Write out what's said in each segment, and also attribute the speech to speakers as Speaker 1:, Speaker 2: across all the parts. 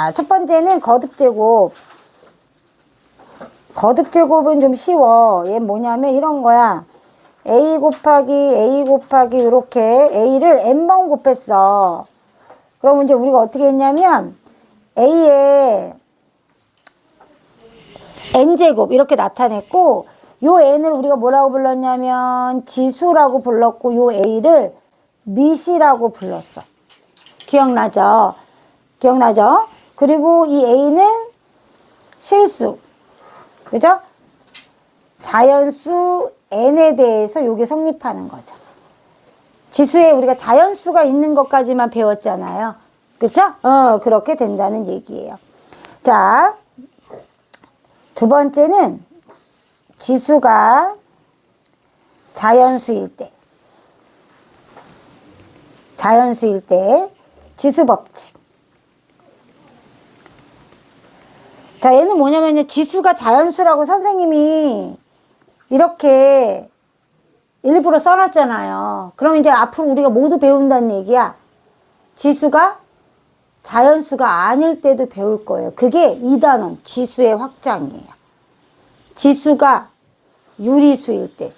Speaker 1: 자, 첫 번째는 거듭제곱. 거듭제곱은 좀 쉬워. 얘 뭐냐면 이런 거야. a 곱하기 이렇게 a를 n번 곱했어. 그럼 이제 우리가 어떻게 했냐면 a에 n제곱 이렇게 나타냈고, 요 n을 우리가 뭐라고 불렀냐면 지수라고 불렀고, 요 a를 밑이라고 불렀어. 기억나죠? 기억나죠? 그리고 이 a는 실수. 그죠? 자연수 n에 대해서 요게 성립하는 거죠. 지수에 우리가 자연수가 있는 것까지만 배웠잖아요. 그쵸? 그렇게 된다는 얘기예요. 자, 두 번째는 지수가 자연수일 때 지수 법칙. 자, 얘는 뭐냐면요, 지수가 자연수라고 선생님이 이렇게 일부러 써놨잖아요. 그럼 이제 앞으로 우리가 모두 배운다는 얘기야. 지수가 자연수가 아닐 때도 배울 거예요. 그게 2단원 지수의 확장이에요. 지수가 유리수일 때,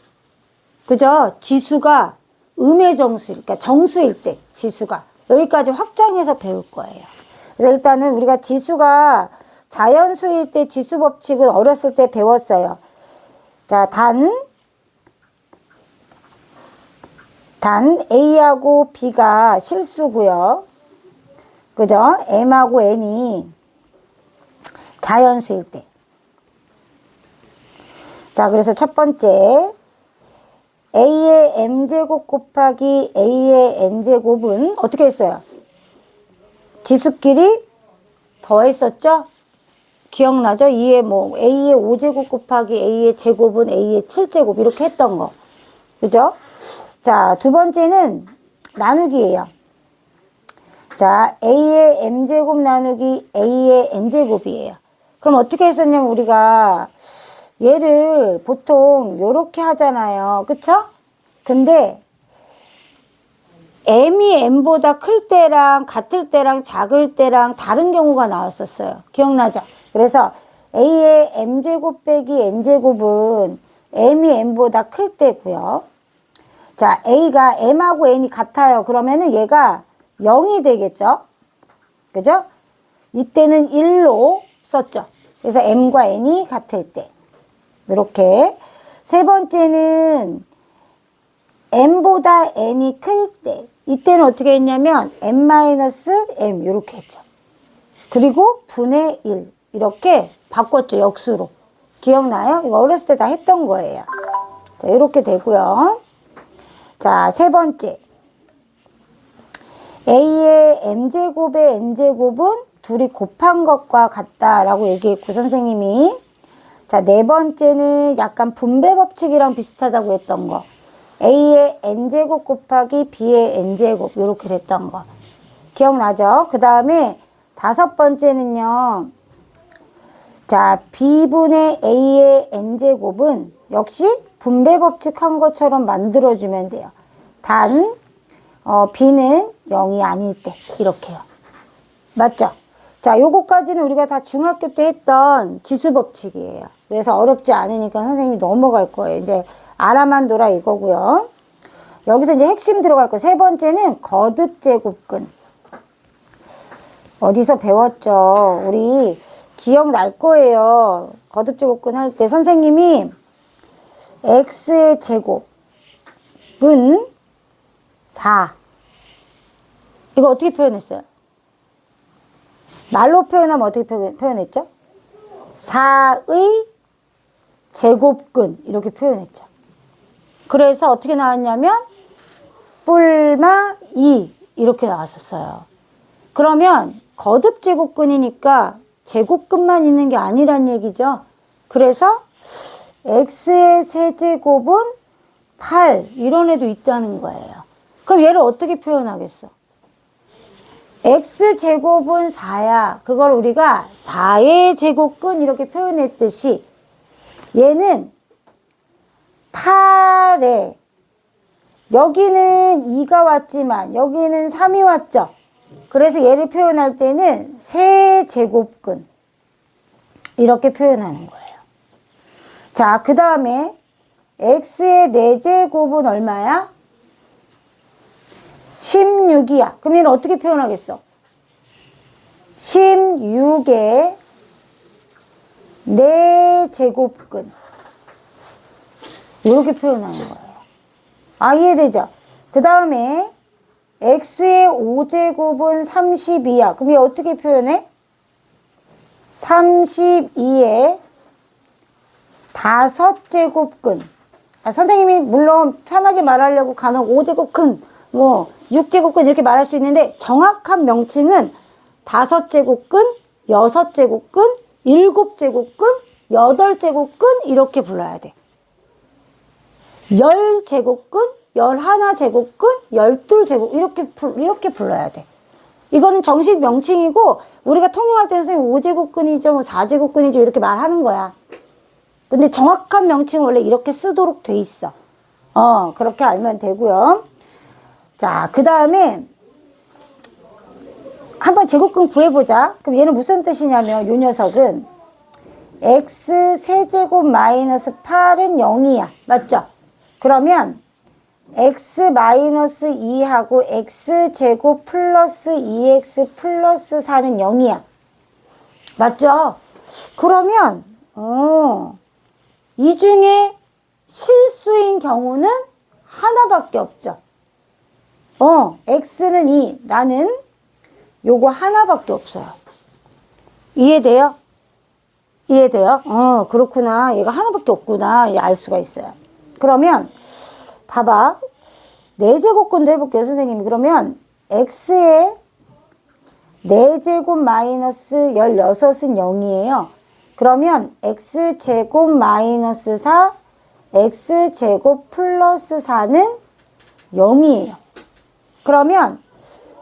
Speaker 1: 그죠? 지수가 음의 정수일, 그러니까 정수일 때 지수가, 여기까지 확장해서 배울 거예요. 그래서 일단은 우리가 지수가 자연수일 때 지수 법칙은 어렸을 때 배웠어요. 자, 단 A하고 B가 실수고요. 그죠? M하고 N이 자연수일 때. 자, 그래서 첫 번째, A의 M제곱 곱하기 A의 N제곱은 어떻게 했어요? 지수끼리 더했었죠? 기억나죠? A의 5제곱 곱하기 A의 제곱은 A의 7제곱 이렇게 했던 거. 그죠? 자, 두 번째는 나누기예요. 자, A의 M제곱 나누기 A의 N제곱이에요. 그럼 어떻게 했었냐면 우리가 얘를 보통 요렇게 하잖아요. 그쵸? 근데 M이 N보다 클 때랑 같을 때랑 작을 때랑 다른 경우가 나왔었어요. 기억나죠? 그래서 A의 M제곱 빼기 N제곱은 M이 N보다 클 때고요. 자, A가 M하고 N이 같아요. 그러면은 얘가 0이 되겠죠? 그죠? 이때는 1로 썼죠. 그래서 M과 N이 같을 때. 이렇게. 세 번째는 M보다 N이 클 때. 이때는 어떻게 했냐면 M-M 이렇게 했죠. 그리고 분의 1 이렇게 바꿨죠. 역수로. 기억나요? 이거 어렸을 때 다 했던 거예요. 자, 이렇게 되고요. 자, 세 번째. A의 M제곱의 N제곱은 둘이 곱한 것과 같다라고 얘기했고, 선생님이. 자, 네 번째는 약간 분배 법칙이랑 비슷하다고 했던 거. A의 N제곱 곱하기 B의 N제곱 이렇게 됐던 거. 기억나죠? 그 다음에 다섯 번째는요. 자, B분의 A의 N제곱은 역시 분배 법칙 한 것처럼 만들어주면 돼요. 단 B는 0이 아닐 때 이렇게요. 맞죠? 자, 요거까지는 우리가 다 중학교 때 했던 지수 법칙이에요. 그래서 어렵지 않으니까 선생님이 넘어갈 거예요. 이제 알아만 둬라 이거고요. 여기서 이제 핵심 들어갈 거예요. 세 번째는 거듭제곱근. 어디서 배웠죠? 우리 기억날 거예요. 거듭제곱근 할 때 선생님이 x의 제곱은 4. 이거 어떻게 표현했어요? 말로 표현하면 어떻게 표현했죠? 4의 제곱근 이렇게 표현했죠. 그래서 어떻게 나왔냐면 뿔마 2 이렇게 나왔었어요. 그러면 거듭제곱근이니까 제곱근만 있는 게 아니란 얘기죠. 그래서 x의 세제곱은 8 이런 애도 있다는 거예요. 그럼 얘를 어떻게 표현하겠어? x제곱은 4야. 그걸 우리가 4의 제곱근 이렇게 표현했듯이 얘는 8에 여기는 2가 왔지만 여기는 3이 왔죠. 그래서 얘를 표현할 때는 세제곱근 이렇게 표현하는 거예요. 자, 그 다음에 x의 4제곱은 얼마야? 16이야. 그럼 얘는 어떻게 표현하겠어? 16의 4제곱근 이렇게 표현하는 거예요. 아, 이해되죠? 그 다음에 x의 5제곱은 32야. 그럼 얘 어떻게 표현해? 32의 5제곱근. 아, 선생님이 물론 편하게 말하려고 간혹 5제곱근, 뭐 6제곱근 이렇게 말할 수 있는데 정확한 명칭은 5제곱근, 6제곱근, 7제곱근, 8제곱근 이렇게 불러야 돼. 10제곱근, 11제곱근, 12제곱 이렇게 불러야 돼. 이거는 정식 명칭이고 우리가 통용할 때는 선생님 5제곱근이죠, 뭐 4제곱근이죠 이렇게 말하는 거야. 근데 정확한 명칭은 원래 이렇게 쓰도록 돼 있어. 그렇게 알면 되고요. 자, 그 다음에 한번 제곱근 구해보자. 그럼 얘는 무슨 뜻이냐면 이 녀석은 x 세제곱 마이너스 8은 0이야. 맞죠? 그러면 x 마이너스 2하고 x제곱 플러스 2x 플러스 4는 0이야. 맞죠? 그러면 이 중에 실수인 경우는 하나밖에 없죠. x는 2, 라는 요거 하나밖에 없어요. 이해돼요? 이해돼요? 그렇구나. 얘가 하나밖에 없구나. 얘 알 수가 있어요. 그러면 봐봐. 4제곱근도 해볼게요, 선생님이. 그러면 x의 4제곱 마이너스 16은 0이에요. 그러면 x제곱 마이너스 4, x제곱 플러스 4는 0이에요. 그러면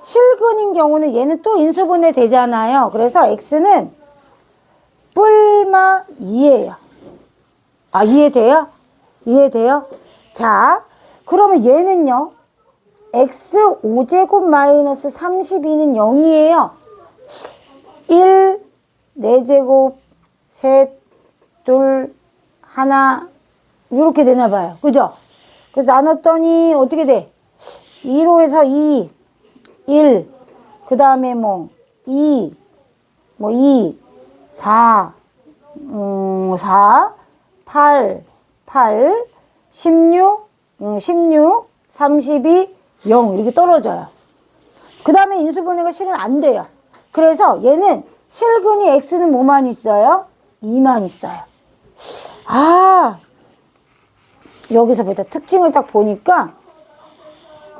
Speaker 1: 실근인 경우는 얘는 또 인수분해 되잖아요. 그래서 x는 뿔마 2예요. 아, 이해돼요? 이해돼요? 자, 그러면 얘는요. x 5제곱 마이너스 32는 0이에요. 1, 4제곱, 셋, 둘, 하나 이렇게 되나봐요. 그죠? 그래서 나눴더니 어떻게 돼? 2로에서 2, 1, 그 다음에 뭐 2, 4, 4, 8, 16, 32, 0 이렇게 떨어져요. 그 다음에 인수분해가 실은 안 돼요. 그래서 얘는 실근이 x는 뭐만 있어요? 2만 있어요. 아, 여기서부터 특징을 딱 보니까,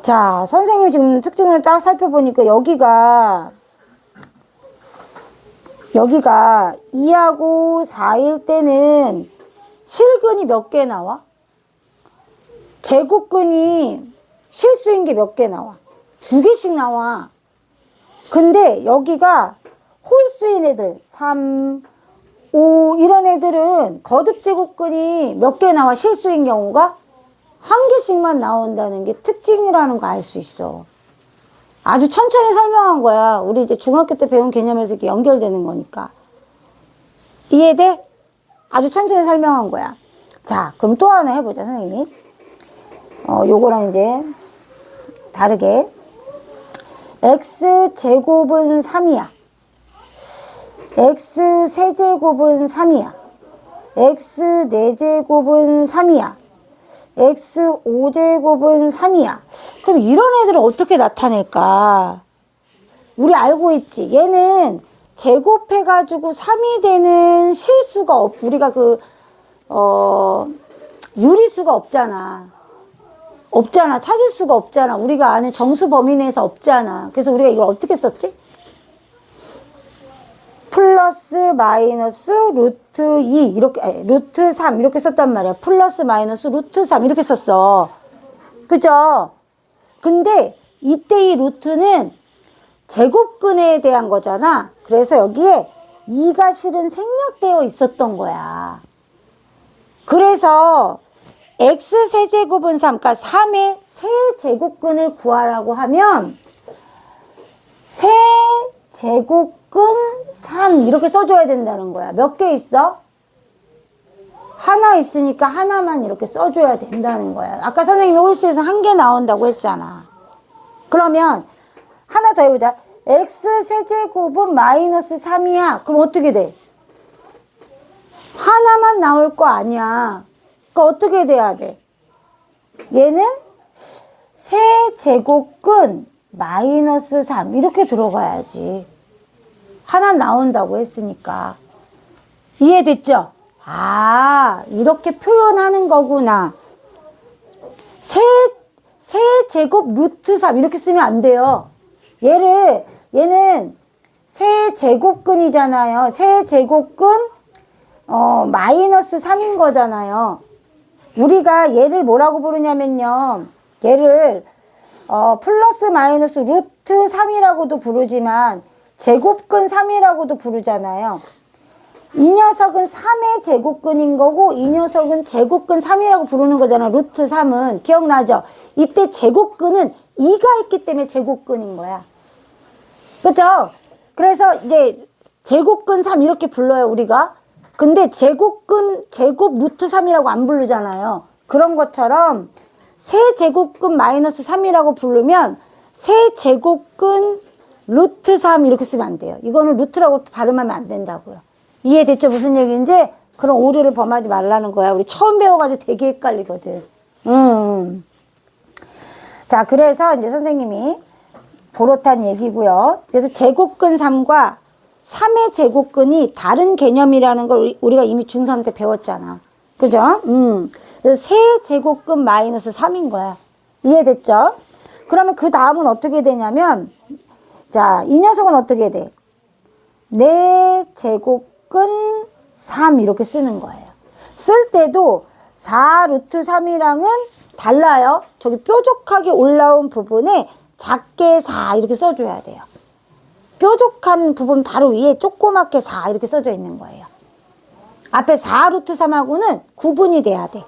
Speaker 1: 자, 선생님 지금 특징을 딱 살펴보니까 여기가 2하고 4일 때는 실근이 몇 개 나와? 제곱근이 실수인 게 몇 개 나와? 2개씩 나와. 근데 여기가 홀수인 애들 3, 5 이런 애들은 거듭 제곱근이 몇 개 나와? 실수인 경우가 1개씩만 나온다는 게 특징이라는 거 알 수 있어. 아주 천천히 설명한 거야. 우리 이제 중학교 때 배운 개념에서 이렇게 연결되는 거니까. 이해돼? 아주 천천히 설명한 거야. 자, 그럼 또 하나 해보자, 선생님이. 요거랑 이제 다르게. x제곱은 3이야. x 세제곱은 3이야. x 4제곱은 3이야. x 5제곱은 3이야. 그럼 이런 애들은 어떻게 나타낼까? 우리 알고 있지. 얘는 제곱해가지고 3이 되는 실수가 우리가 유리수가 없잖아. 찾을 수가 없잖아. 우리가 아는 정수 범위 내에서 없잖아. 그래서 우리가 이걸 어떻게 썼지? 플러스 마이너스 루트 2 이렇게 루트 3 이렇게 썼단 말이야. 플러스 마이너스 루트 3 이렇게 썼어. 그죠? 근데 이때 이 루트는 제곱근에 대한 거잖아. 그래서 여기에 2가 실은 생략되어 있었던 거야. 그래서 x 세제곱은 3, 그러니까 3의 세제곱근을 구하라고 하면 세 세제곱근 3 이렇게 써줘야 된다는 거야. 몇 개 있어? 하나 있으니까 하나만 이렇게 써줘야 된다는 거야. 아까 선생님이 홀수에서 한 개 나온다고 했잖아. 그러면 하나 더 해보자. x 세제곱은 마이너스 3이야. 그럼 어떻게 돼? 하나만 나올 거 아니야. 그러니까 어떻게 돼야 돼? 얘는 세제곱근 마이너스 3 이렇게 들어가야지. 하나 나온다고 했으니까. 이해됐죠? 아, 이렇게 표현하는 거구나. 세제곱 루트 3 이렇게 쓰면 안 돼요. 얘는 세제곱근이잖아요. 세제곱근 마이너스 3인 거잖아요. 우리가 얘를 뭐라고 부르냐면요. 얘를 플러스 마이너스 루트 3이라고도 부르지만 제곱근 3이라고도 부르잖아요. 이 녀석은 3의 제곱근인 거고 이 녀석은 제곱근 3이라고 부르는 거잖아. 루트 3은. 기억나죠? 이때 제곱근은 2가 있기 때문에 제곱근인 거야. 그렇죠? 그래서 이제 제곱근 3 이렇게 불러요, 우리가. 근데 제곱 루트 3이라고 안 부르잖아요. 그런 것처럼 세제곱근 마이너스 3이라고 부르면 세제곱근 루트 3 이렇게 쓰면 안 돼요. 이거는 루트라고 발음하면 안 된다고요. 이해됐죠? 무슨 얘기인지? 그런 오류를 범하지 말라는 거야. 우리 처음 배워가지고 되게 헷갈리거든. 자, 그래서 이제 선생님이 그렇단 얘기고요. 그래서 제곱근 3과 3의 제곱근이 다른 개념이라는 걸 우리가 이미 중3 때 배웠잖아. 그죠? 그래서 세제곱근 마이너스 3인 거야. 이해됐죠? 그러면 그 다음은 어떻게 되냐면, 자, 이 녀석은 어떻게 돼? 4제곱근 3 이렇게 쓰는 거예요. 쓸 때도 4 루트 3이랑은 달라요. 저기 뾰족하게 올라온 부분에 작게 4 이렇게 써줘야 돼요. 뾰족한 부분 바로 위에 조그맣게 4 이렇게 써져 있는 거예요. 앞에 4 루트 3하고는 구분이 돼야 돼.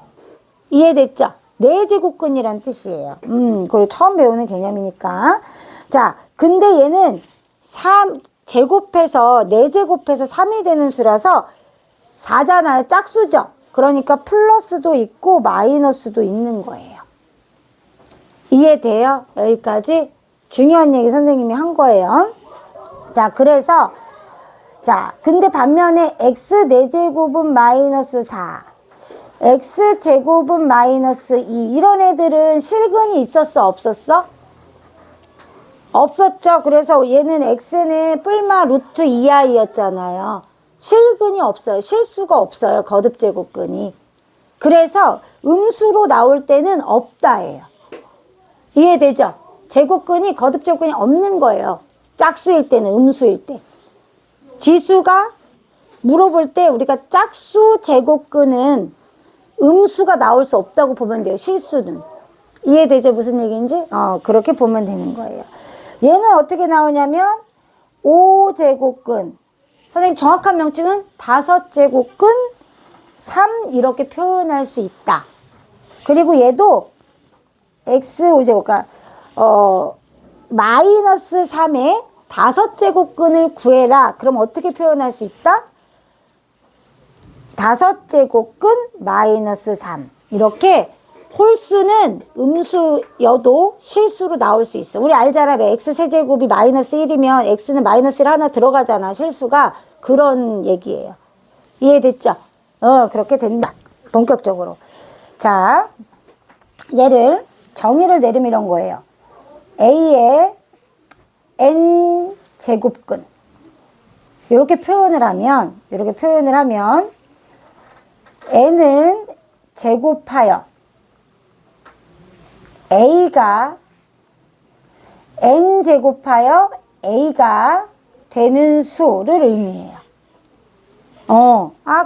Speaker 1: 이해됐죠? 4제곱근이란 뜻이에요. 그리고 처음 배우는 개념이니까. 자, 근데 얘는 4제곱해서 3이 되는 수라서 4잖아요. 짝수죠? 그러니까 플러스도 있고 마이너스도 있는 거예요. 이해돼요? 여기까지 중요한 얘기 선생님이 한 거예요. 자, 그래서 근데 반면에 x 4제곱은 마이너스 4, x 제곱은 마이너스 2 이런 애들은 실근이 있었어? 없었어? 없었죠. 그래서 얘는 x는 뿔마 루트 2i였잖아요. 실근이 없어요. 실수가 없어요. 거듭제곱근이. 그래서 음수로 나올 때는 없다예요. 이해되죠? 제곱근이 거듭제곱근이 없는 거예요. 짝수일 때는, 음수일 때. 지수가 물어볼 때 우리가 짝수 제곱근은 음수가 나올 수 없다고 보면 돼요. 실수는. 이해되죠? 무슨 얘기인지? 그렇게 보면 되는 거예요. 얘는 어떻게 나오냐면 5제곱근. 선생님 정확한 명칭은 5제곱근 3 이렇게 표현할 수 있다. 그리고 얘도 x5제곱, 그러니까 마이너스 3의 5제곱근을 구해라. 그럼 어떻게 표현할 수 있다? 5제곱근 마이너스 3. 이렇게 홀수는 음수여도 실수로 나올 수 있어. 우리 알잖아. x세제곱이 마이너스 1이면 x는 마이너스 1 하나 들어가잖아. 실수가. 그런 얘기예요. 이해됐죠? 그렇게 된다. 본격적으로. 자, 얘를 정의를 내리면 이런 거예요. a의 n 제곱근. 이렇게 표현을 하면 n은 제곱하여 a가 n 제곱하여 a가 되는 수를 의미해요.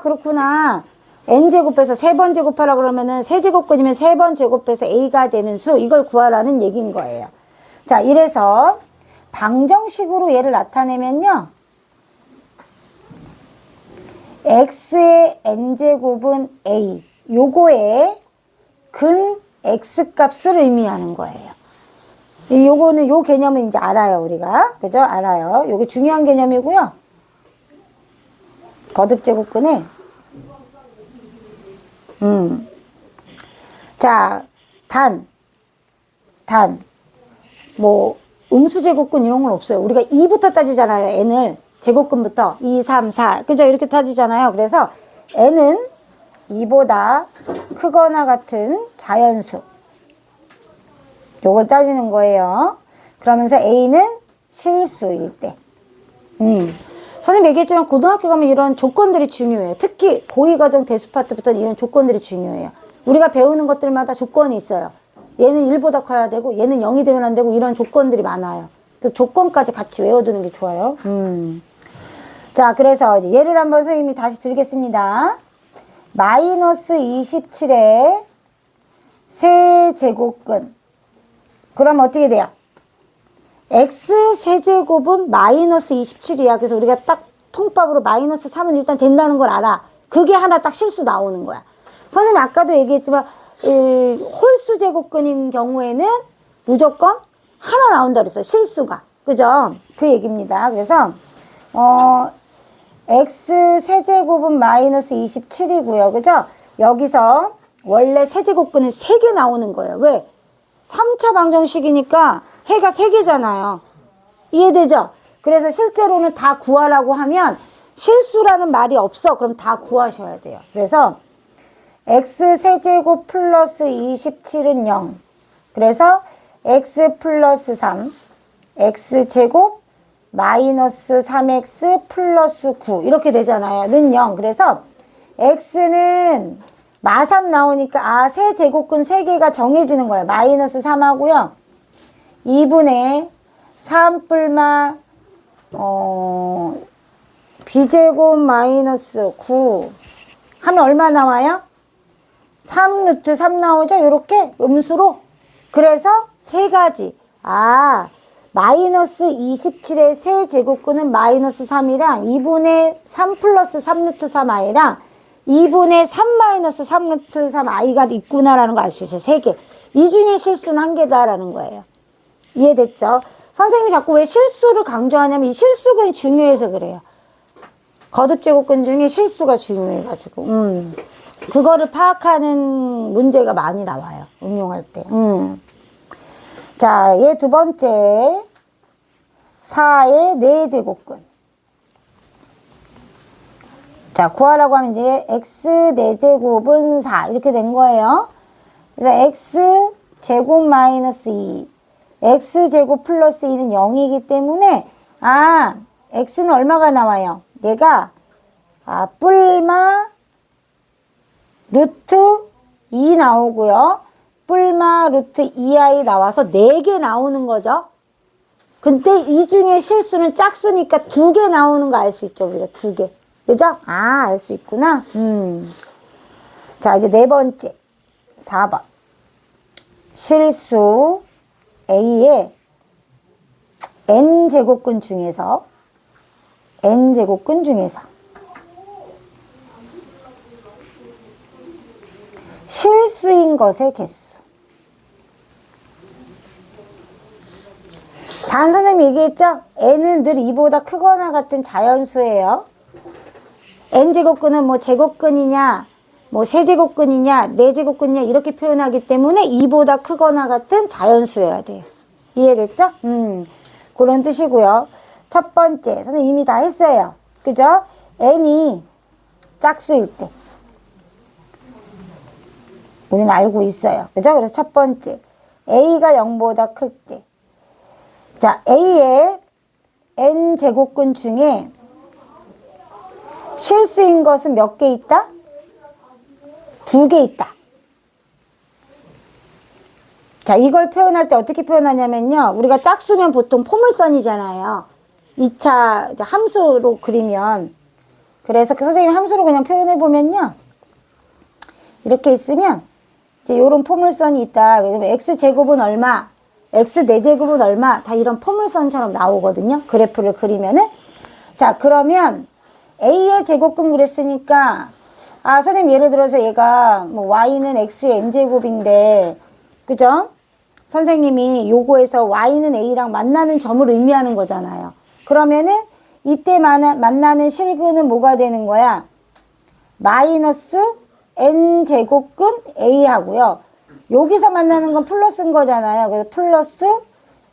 Speaker 1: 그렇구나. n 제곱해서 3번 제곱하라 그러면은 세제곱근이면 3번 제곱해서 a가 되는 수, 이걸 구하라는 얘기인 거예요. 자, 이래서 방정식으로 얘를 나타내면요. x의 n제곱은 a, 요거의 근 x 값을 의미하는 거예요. 요거는 요 개념은 이제 알아요, 우리가. 그죠? 알아요. 요게 중요한 개념이고요. 거듭 제곱근에 자, 뭐 음수 제곱근 이런 건 없어요. 우리가 2부터 따지잖아요. n을 제곱근부터 2, 3, 4 그죠? 이렇게 따지잖아요. 그래서 n은 2보다 크거나 같은 자연수 요걸 따지는 거예요. 그러면서 a는 실수일 때. 선생님 얘기했지만 고등학교 가면 이런 조건들이 중요해요. 특히 고2과정 대수 파트부터는 이런 조건들이 중요해요. 우리가 배우는 것들마다 조건이 있어요. 얘는 1보다 커야 되고 얘는 0이 되면 안 되고 이런 조건들이 많아요. 그 조건까지 같이 외워두는 게 좋아요. 자, 그래서 이제 예를 한번 선생님이 다시 들겠습니다. 마이너스 27의 세제곱근. 그럼 어떻게 돼요? x 세제곱은 마이너스 27이야. 그래서 우리가 딱 통밥으로 마이너스 3은 일단 된다는 걸 알아. 그게 하나 딱 실수 나오는 거야. 선생님 아까도 얘기했지만 홀수 제곱근인 경우에는 무조건 하나 나온다 그랬어요. 실수가. 그죠? 그 얘기입니다. 그래서 x 세제곱은 마이너스 27이고요. 그죠? 여기서 원래 세제곱근은 3개 나오는 거예요. 왜? 3차 방정식이니까 해가 3개잖아요. 이해되죠? 그래서 실제로는 다 구하라고 하면 실수라는 말이 없어. 그럼 다 구하셔야 돼요. 그래서 x 세제곱 플러스 27은 0. 그래서 x 플러스 3, x 제곱 마이너스 3x 플러스 9 이렇게 되잖아요. 는 0. 그래서 x는 마3 나오니까 세제곱근 3개가 정해지는 거예요. 마이너스 3 하고요. 2분의 3 뿔마 b제곱 마이너스 9 하면 얼마 나와요? 3 루트 3 나오죠? 이렇게 음수로. 그래서 세 가지. 마이너스 27의 세제곱근은 마이너스 3이랑 2분의 3 플러스 3 루트 3i랑 2분의 3 마이너스 3 루트 3i가 있구나라는 거 알 수 있어요. 3개. 이 중에 실수는 1개다라는 거예요. 이해됐죠? 선생님이 자꾸 왜 실수를 강조하냐면 이 실수근이 중요해서 그래요. 거듭제곱근 중에 실수가 중요해가지고. 그거를 파악하는 문제가 많이 나와요. 응용할 때. 자, 얘 두 번째. 4의 4제곱근. 자, 구하라고 하면 이제 x 4제곱은 4. 이렇게 된 거예요. 그래서 x 제곱 마이너스 2. x 제곱 플러스 2는 0이기 때문에 x는 얼마가 나와요? 얘가 뿔마 루트 2 나오고요. 뿔마 루트 2i 나와서 4개 나오는 거죠. 근데 이 중에 실수는 짝수니까 2개 나오는 거 알 수 있죠. 우리가 2개. 그죠? 알 수 있구나. 자, 이제 네 번째. 4번. 실수 A의 n제곱근 중에서 실수인 것의 개수. 단 선생님이 얘기했죠? n은 늘 2보다 크거나 같은 자연수예요. n제곱근은 뭐 제곱근이냐, 뭐 세제곱근이냐, 네제곱근이냐 이렇게 표현하기 때문에 2보다 크거나 같은 자연수여야 돼요. 이해됐죠? 그런 뜻이고요. 첫 번째, 선생님 이미 다 했어요. 그죠? n이 짝수일 때. 우리는 알고 있어요. 그죠? 그래서 첫 번째, a가 0보다 클 때. 자, a의 n제곱근 중에 실수인 것은 몇 개 있다? 2개 있다. 자, 이걸 표현할 때 어떻게 표현하냐면요. 우리가 짝수면 보통 포물선이잖아요. 2차 함수로 그리면. 그래서 그 선생님 함수로 그냥 표현해보면요. 이렇게 있으면 이제 요런 포물선이 있다. 그러면 x제곱은 얼마, x 4제곱은 얼마, 다 이런 포물선처럼 나오거든요. 그래프를 그리면은. 자, 그러면 a의 제곱근 그랬으니까 선생님 예를 들어서 얘가 뭐 y는 x의 n제곱인데 그죠? 선생님이 요거에서 y는 a랑 만나는 점을 의미하는 거잖아요. 그러면은 이때 만나는 실근은 뭐가 되는 거야? 마이너스 n제곱근 a 하고요. 여기서 만나는 건 플러스인 거잖아요. 그래서 플러스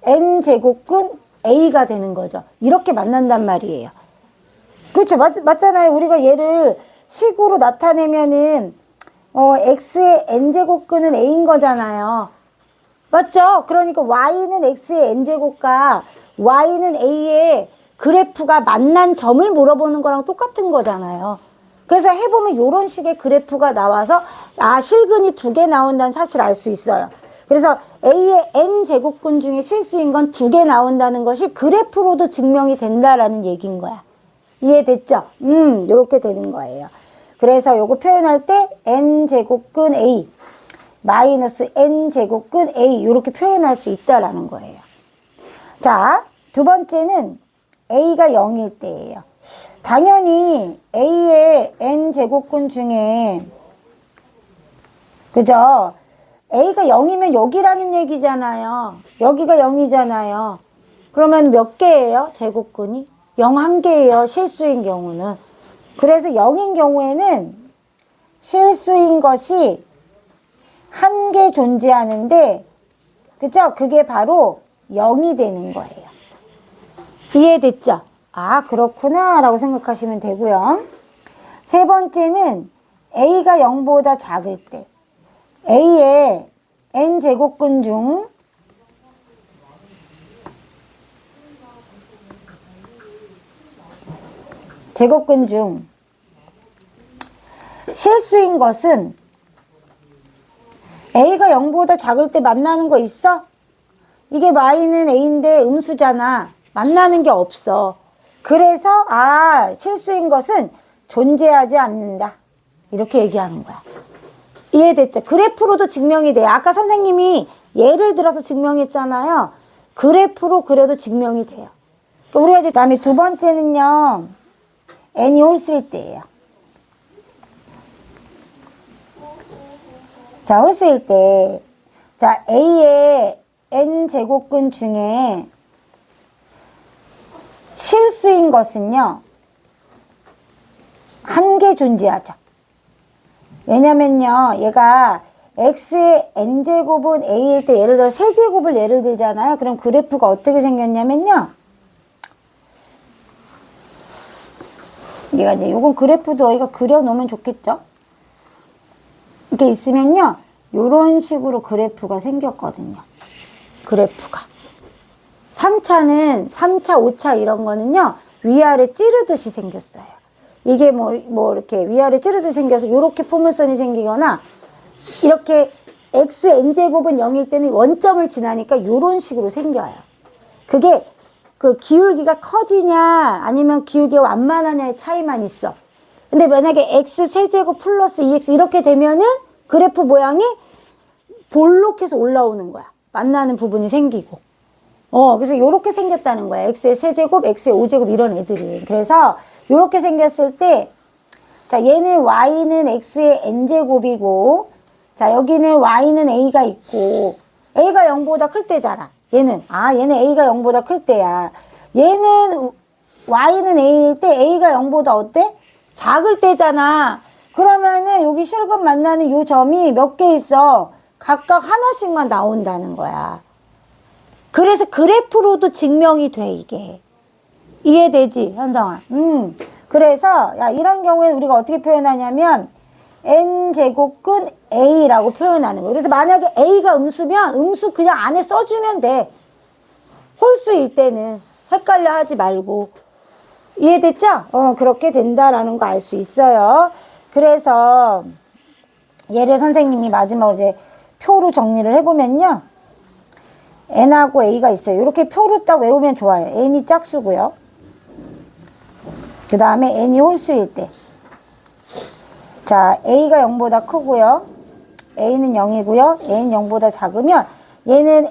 Speaker 1: n제곱근 a가 되는 거죠. 이렇게 만난단 말이에요. 그렇죠. 맞잖아요. 우리가 얘를 식으로 나타내면은 x의 n제곱근은 a인 거잖아요. 맞죠? 그러니까 y는 x의 n제곱과 y는 a의 그래프가 만난 점을 물어보는 거랑 똑같은 거잖아요. 그래서 해보면 이런 식의 그래프가 나와서 실근이 2개 나온다는 사실을 알 수 있어요. 그래서 a의 n제곱근 중에 실수인 건 2개 나온다는 것이 그래프로도 증명이 된다라는 얘기인 거야. 이해됐죠? 요렇게 되는 거예요. 그래서 요거 표현할 때 n제곱근 a 마이너스 n제곱근 a 요렇게 표현할 수 있다라는 거예요. 자, 두 번째는 a가 0일 때예요. 당연히 a의 n제곱근 중에 그죠? a가 0이면 여기라는 얘기잖아요. 여기가 0이잖아요. 그러면 몇 개예요? 제곱근이? 0 한 개예요. 실수인 경우는. 그래서 0인 경우에는 실수인 것이 한 개 존재하는데 그죠? 그게 바로 0이 되는 거예요. 이해됐죠? 아, 그렇구나 라고 생각하시면 되고요. 세 번째는 a가 0보다 작을 때 a의 n제곱근 중 제곱근 중 실수인 것은 a가 0보다 작을 때 만나는 거 있어? 이게 y는 a인데 음수잖아. 만나는 게 없어. 그래서 실수인 것은 존재하지 않는다. 이렇게 얘기하는 거야. 이해됐죠? 그래프로도 증명이 돼요. 아까 선생님이 예를 들어서 증명했잖아요. 그래프로 그려도 증명이 돼요. 우리가 이제 다음에 두 번째는요. n이 홀수일 때예요. 자, 홀수일 때. 자, a의 n제곱근 중에 실수인 것은요. 한 개 존재하죠. 왜냐면요. 얘가 x의 n제곱은 a일 때 예를 들어 세제곱을 예를 들잖아요. 그럼 그래프가 어떻게 생겼냐면요. 얘가 이제 요건 그래프도 여기가 그려놓으면 좋겠죠. 이렇게 있으면요. 요런 식으로 그래프가 생겼거든요. 그래프가. 3차는 3차, 5차 이런 거는요. 위아래 찌르듯이 생겼어요. 이게 뭐 이렇게 위아래 찌르듯이 생겨서 요렇게 포물선이 생기거나 이렇게 x n제곱은 0일 때는 원점을 지나니까 요런 식으로 생겨요. 그게 그 기울기가 커지냐 아니면 기울기가 완만하냐의 차이만 있어. 근데 만약에 x 세제곱 플러스 2x 이렇게 되면은 그래프 모양이 볼록해서 올라오는 거야. 만나는 부분이 생기고. 그래서 요렇게 생겼다는 거야. x의 세제곱, x의 5제곱 이런 애들은. 그래서 요렇게 생겼을 때, 자, 얘는 y는 x의 n제곱이고, 자, 여기는 y는 a가 있고, a가 0보다 클 때잖아. 얘는 a가 0보다 클 때야. 얘는 y는 a일 때 a가 0보다 어때? 작을 때잖아. 그러면은 여기 실근 만나는 요 점이 몇 개 있어? 각각 하나씩만 나온다는 거야. 그래서 그래프로도 증명이 돼, 이게. 이해되지, 현정아? 그래서, 이런 경우에는 우리가 어떻게 표현하냐면, n제곱근 a라고 표현하는 거예요. 그래서 만약에 a가 음수면, 음수 그냥 안에 써주면 돼. 홀수일 때는. 헷갈려 하지 말고. 이해됐죠? 그렇게 된다라는 거 알 수 있어요. 그래서, 얘를 선생님이 마지막으로 이제 표로 정리를 해보면요. n하고 a가 있어요. 이렇게 표로 딱 외우면 좋아요. n이 짝수고요. 그 다음에 n이 홀수일 때. 자, a가 0보다 크고요. a는 0이고요. a는 0보다 작으면 얘는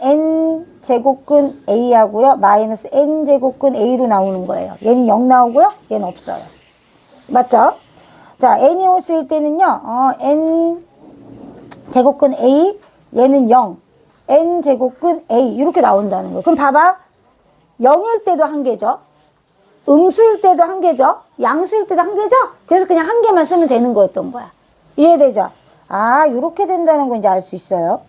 Speaker 1: n제곱근 a 하고요. 마이너스 n제곱근 a로 나오는 거예요. 얘는 0 나오고요. 얘는 없어요. 맞죠? 자, n이 홀수일 때는요. n제곱근 a, 얘는 0. n제곱근 a 이렇게 나온다는 거예요. 그럼 봐봐. 0일 때도 한 개죠. 음수일 때도 한 개죠. 양수일 때도 한 개죠. 그래서 그냥 한 개만 쓰면 되는 거였던 거야. 이해되죠? 아, 이렇게 된다는 거 이제 알 수 있어요.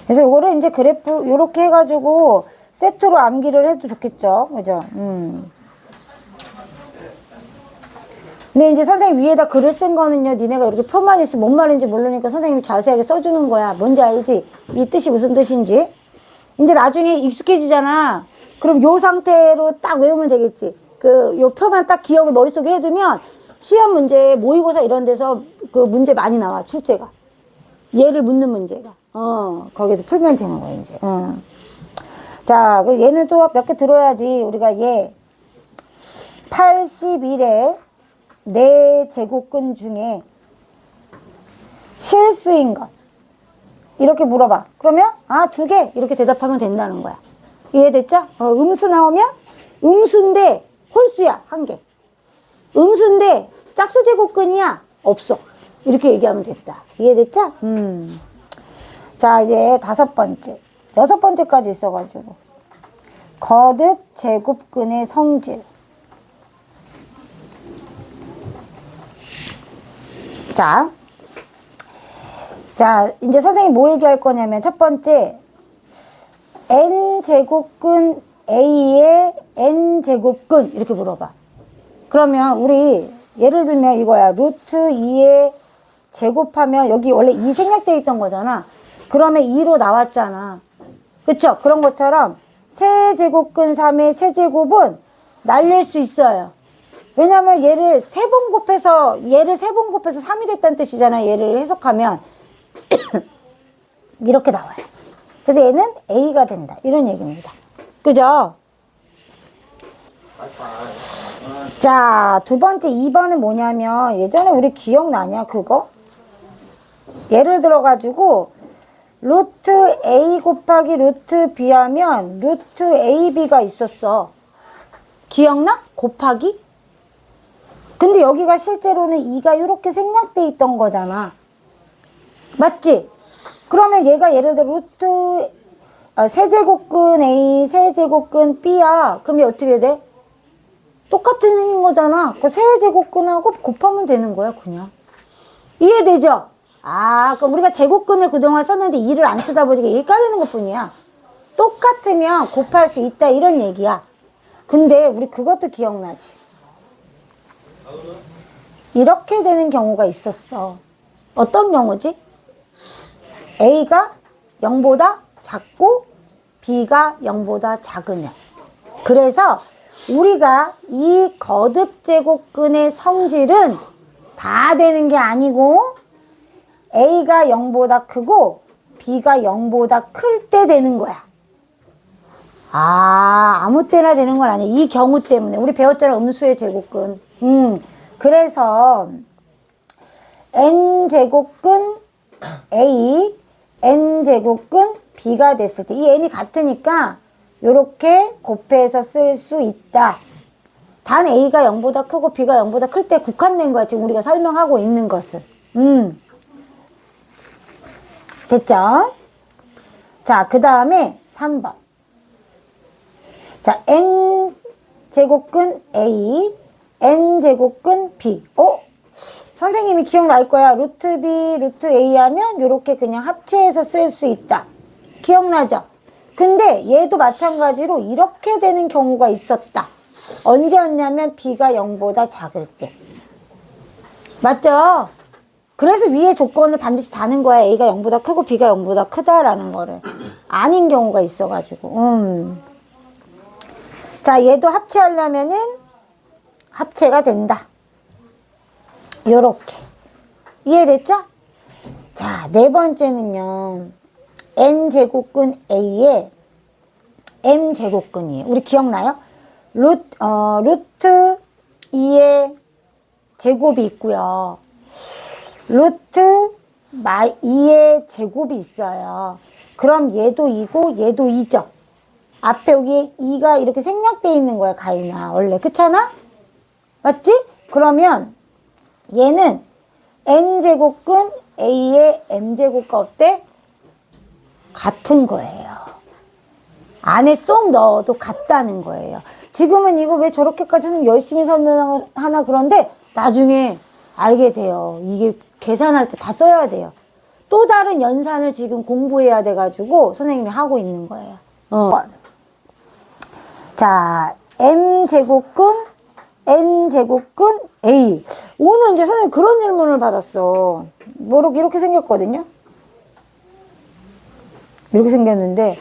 Speaker 1: 그래서 요거를 이제 그래프 요렇게 해가지고 세트로 암기를 해도 좋겠죠. 그죠? 근데 이제 선생님 위에다 글을 쓴 거는요, 니네가 이렇게 표만 있으면 뭔 말인지 모르니까 선생님이 자세하게 써주는 거야. 뭔지 알지? 이 뜻이 무슨 뜻인지. 이제 나중에 익숙해지잖아. 그럼 요 상태로 딱 외우면 되겠지. 요 표만 딱 기억을 머릿속에 해두면 시험 문제, 모의고사 이런 데서 그 문제 많이 나와, 출제가. 얘를 묻는 문제가. 거기서 풀면 되는 거야, 이제. 자, 얘는 또 몇 개 들어야지. 우리가 얘 81에 네 제곱근 중에 실수인 것. 이렇게 물어봐. 그러면, 아, 2개. 이렇게 대답하면 된다는 거야. 이해됐죠? 음수 나오면, 음수인데 홀수야. 1개. 음수인데 짝수 제곱근이야. 없어. 이렇게 얘기하면 됐다. 이해됐죠? 자, 이제 5번째. 6번째까지 있어가지고. 거듭 제곱근의 성질. 자, 이제 선생님이 뭐 얘기할 거냐면, 첫 번째, n제곱근 a의 n제곱근, 이렇게 물어봐. 그러면 우리, 예를 들면 이거야. 루트 2에 제곱하면, 여기 원래 2 생략되어 있던 거잖아. 그러면 2로 나왔잖아. 그쵸? 그런 것처럼, 세제곱근 3의 세제곱은 날릴 수 있어요. 왜냐면 얘를 3번 곱해서 3이 됐다는 뜻이잖아. 얘를 해석하면. 이렇게 나와요. 그래서 얘는 A가 된다. 이런 얘기입니다. 그죠? 자, 2번째 2번은 뭐냐면, 예전에 우리 기억나냐, 그거? 예를 들어가지고, 루트 A 곱하기 루트 B 하면, 루트 AB가 있었어. 기억나? 곱하기? 근데 여기가 실제로는 2가 이렇게 생략돼 있던 거잖아. 맞지? 그러면 얘가 예를 들어 루트 세제곱근 A, 세제곱근 B야. 그럼 얘 어떻게 돼? 똑같은 행인 거잖아. 그 세제곱근하고 곱하면 되는 거야, 그냥. 이해되죠? 아, 그럼 우리가 제곱근을 그동안 썼는데 2를 안 쓰다 보니까 1 까르는 것 뿐이야. 똑같으면 곱할 수 있다, 이런 얘기야. 근데 우리 그것도 기억나지? 이렇게 되는 경우가 있었어. 어떤 경우지? A가 0보다 작고 B가 0보다 작으면. 그래서 우리가 이 거듭제곱근의 성질은 다 되는 게 아니고 A가 0보다 크고 B가 0보다 클 때 되는 거야. 아, 아무 때나 되는 건 아니야. 이 경우 때문에. 우리 배웠잖아, 음수의 제곱근. 그래서 n제곱근 A, n제곱근 B가 됐을 때 이 n이 같으니까 요렇게 곱해서 쓸 수 있다. 단 A가 0보다 크고 B가 0보다 클 때 국한된 거야. 지금 우리가 설명하고 있는 것은. 됐죠? 자, 그 다음에 3번. 자, n제곱근 A, n제곱근 B. 선생님이 기억날 거야. 루트 B, 루트 A 하면 요렇게 그냥 합체해서 쓸 수 있다. 기억나죠? 근데 얘도 마찬가지로 이렇게 되는 경우가 있었다. 언제였냐면 B가 0보다 작을 때. 맞죠? 그래서 위에 조건을 반드시 다는 거야. A가 0보다 크고 B가 0보다 크다라는 거를. 아닌 경우가 있어가지고. 자, 얘도 합체하려면은 합체가 된다. 요렇게. 이해됐죠? 자, 네 번째는요. n제곱근 A에 m제곱근이에요. 우리 기억나요? 루트 2의 제곱이 있고요. 루트 2의 제곱이 있어요. 그럼 얘도 2고 얘도 2죠. 앞에 여기 2가 이렇게 생략되어 있는 거야, 가인아. 원래. 그렇잖아? 맞지? 그러면 얘는 n제곱근 a의 m제곱과 어때? 같은 거예요. 안에 쏙 넣어도 같다는 거예요. 지금은 이거 왜 저렇게까지는 열심히 설명하나 그런데 나중에 알게 돼요. 이게 계산할 때 다 써야 돼요. 또 다른 연산을 지금 공부해야 돼가지고 선생님이 하고 있는 거예요. 자, m제곱근 n제곱근 a. 오늘 이제 선생님 그런 질문을 받았어. 이렇게 생겼거든요. 이렇게 생겼는데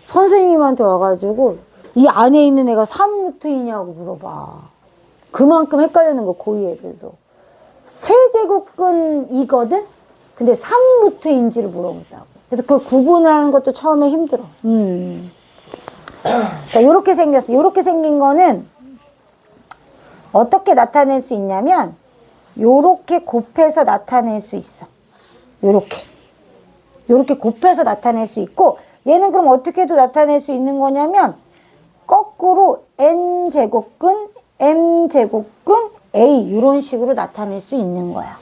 Speaker 1: 선생님한테 와가지고 이 안에 있는 애가 3루트이냐고 물어봐. 그만큼 헷갈리는 거 고2 애들도. 세제곱근이거든? 근데 3루트인지를 물어본다고. 그래서 그 구분을 하는 것도 처음에 힘들어. 자, 요렇게 생겼어. 요렇게 생긴 거는 어떻게 나타낼 수 있냐면 요렇게 곱해서 나타낼 수 있어. 요렇게 곱해서 나타낼 수 있고 얘는 그럼 어떻게도 나타낼 수 있는 거냐면 거꾸로 n제곱근 m제곱근 a 이런 식으로 나타낼 수 있는 거야.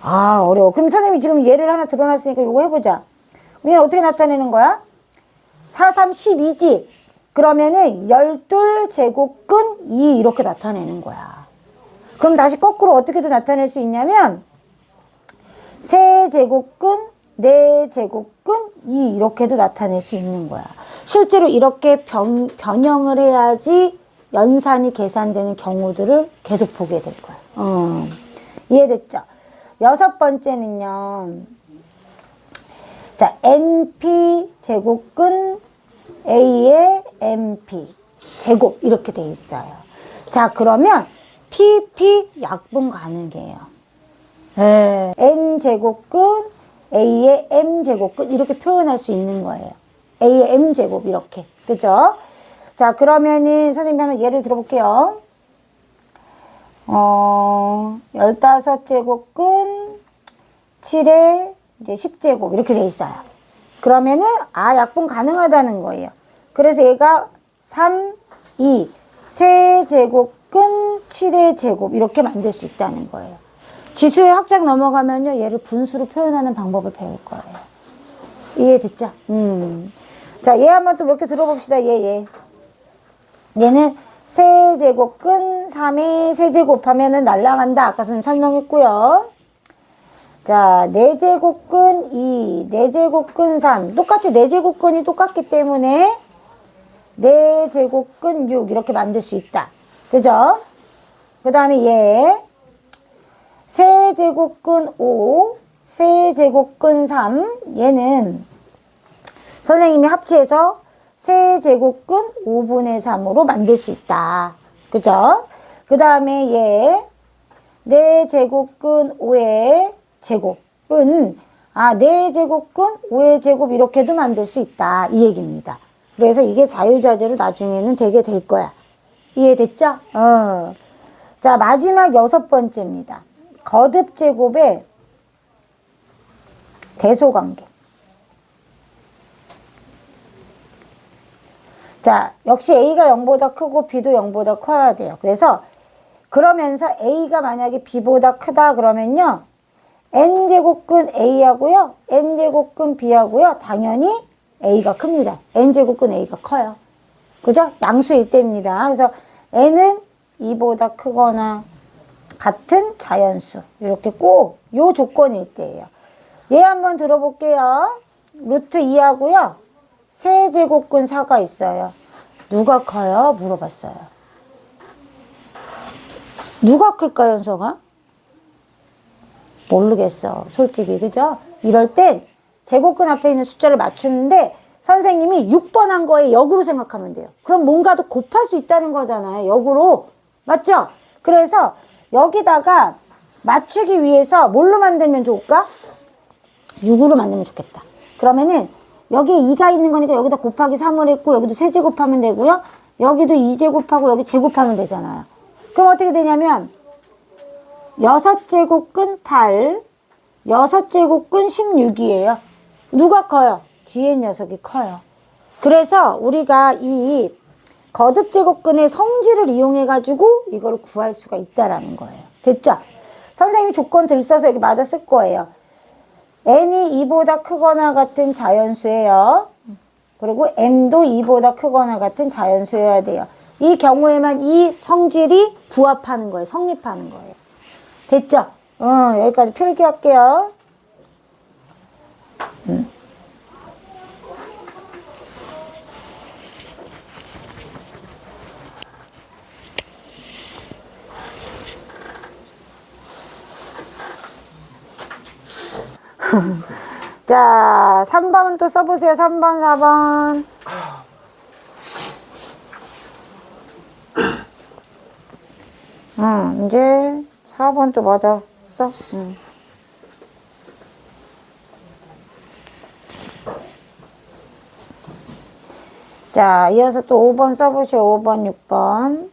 Speaker 1: 아, 어려워. 그럼 선생님이 지금 예를 하나 들어놨으니까 이거 해보자. 우리는 어떻게 나타내는 거야? 4, 3, 12지. 그러면은 12제곱근 2 이렇게 나타내는 거야. 그럼 다시 거꾸로 어떻게도 나타낼 수 있냐면 세제곱근 4제곱근 2 이렇게도 나타낼 수 있는 거야. 실제로 이렇게 변형을 해야지 연산이 계산되는 경우들을 계속 보게 될 거야. 이해됐죠? 6번째는요. 자, np 제곱근 a의 mp 제곱 이렇게 돼 있어요. 자, 그러면 pp 약분 가능해요. 네. n제곱근 a의 m제곱근 이렇게 표현할 수 있는 거예요. a의 m제곱 이렇게. 그죠? 자, 그러면은 선생님이 한번 예를 들어볼게요. 15제곱근 7의 이제 10제곱 이렇게 돼 있어요. 그러면은 약분 가능하다는 거예요. 그래서 얘가 3, 2, 세제곱근 7의 제곱 이렇게 만들 수 있다는 거예요. 지수의 확장 넘어가면요 얘를 분수로 표현하는 방법을 배울 거예요. 이해됐죠? 자, 얘 한번 또 몇 개 들어봅시다. 얘는 세제곱근 3의 세제곱하면은 날라간다. 아까 선생님 설명했고요. 자, 4제곱근 2, 4제곱근 3. 똑같이 4제곱근이 똑같기 때문에 4제곱근 6 이렇게 만들 수 있다. 그죠? 그 다음에 얘 세제곱근 5, 세제곱근 3. 얘는 선생님이 합치해서 세제곱근 5분의 3으로 만들 수 있다. 그죠? 그 다음에 얘 4제곱근 5의 제곱은 4제곱근 5의 제곱 이렇게도 만들 수 있다. 이 얘기입니다. 그래서 이게 자유자재로 나중에는 되게 될 거야. 이해됐죠? 자, 마지막 6번째입니다. 거듭제곱의 대소관계. 자, 역시 A가 0보다 크고 B도 0보다 커야 돼요. 그래서 그러면서 A가 만약에 B보다 크다 그러면요. N제곱근 A하고요. N제곱근 B하고요. 당연히 A가 큽니다. N제곱근 A가 커요. 그죠? 양수일 때입니다. 그래서 N은 2보다 크거나 같은 자연수. 이렇게 꼭 요 조건일 때예요. 얘 한번 들어볼게요. 루트 2하고요. 세제곱근 4가 있어요. 누가 커요? 물어봤어요. 누가 클까요, 현서가? 모르겠어. 솔직히. 그죠? 이럴 땐 제곱근 앞에 있는 숫자를 맞추는데 선생님이 6번 한 거에 역으로 생각하면 돼요. 그럼 뭔가도 곱할 수 있다는 거잖아요. 역으로. 맞죠? 그래서 여기다가 맞추기 위해서 뭘로 만들면 좋을까? 6으로 만들면 좋겠다. 그러면은 여기에 2가 있는 거니까 여기다 곱하기 3을 했고 여기도 세제곱하면 되고요. 여기도 2제곱하고 여기 제곱하면 되잖아요. 그럼 어떻게 되냐면 6제곱근 8, 6제곱근 16이에요. 누가 커요? 뒤에 녀석이 커요. 그래서 우리가 이 거듭제곱근의 성질을 이용해가지고 이걸 구할 수가 있다라는 거예요. 됐죠? 선생님이 조건 들써서 여기 맞아 쓸 거예요. n이 2보다 크거나 같은 자연수예요. 그리고 m도 2보다 크거나 같은 자연수여야 돼요. 이 경우에만 이 성질이 부합하는 거예요. 성립하는 거예요. 됐죠? 여기까지 필기할게요. 자, 3번 또 써보세요. 3번, 4번. 이제 4번 또 맞아. 써. 자, 이어서 또 5번 써보시오. 5번, 6번.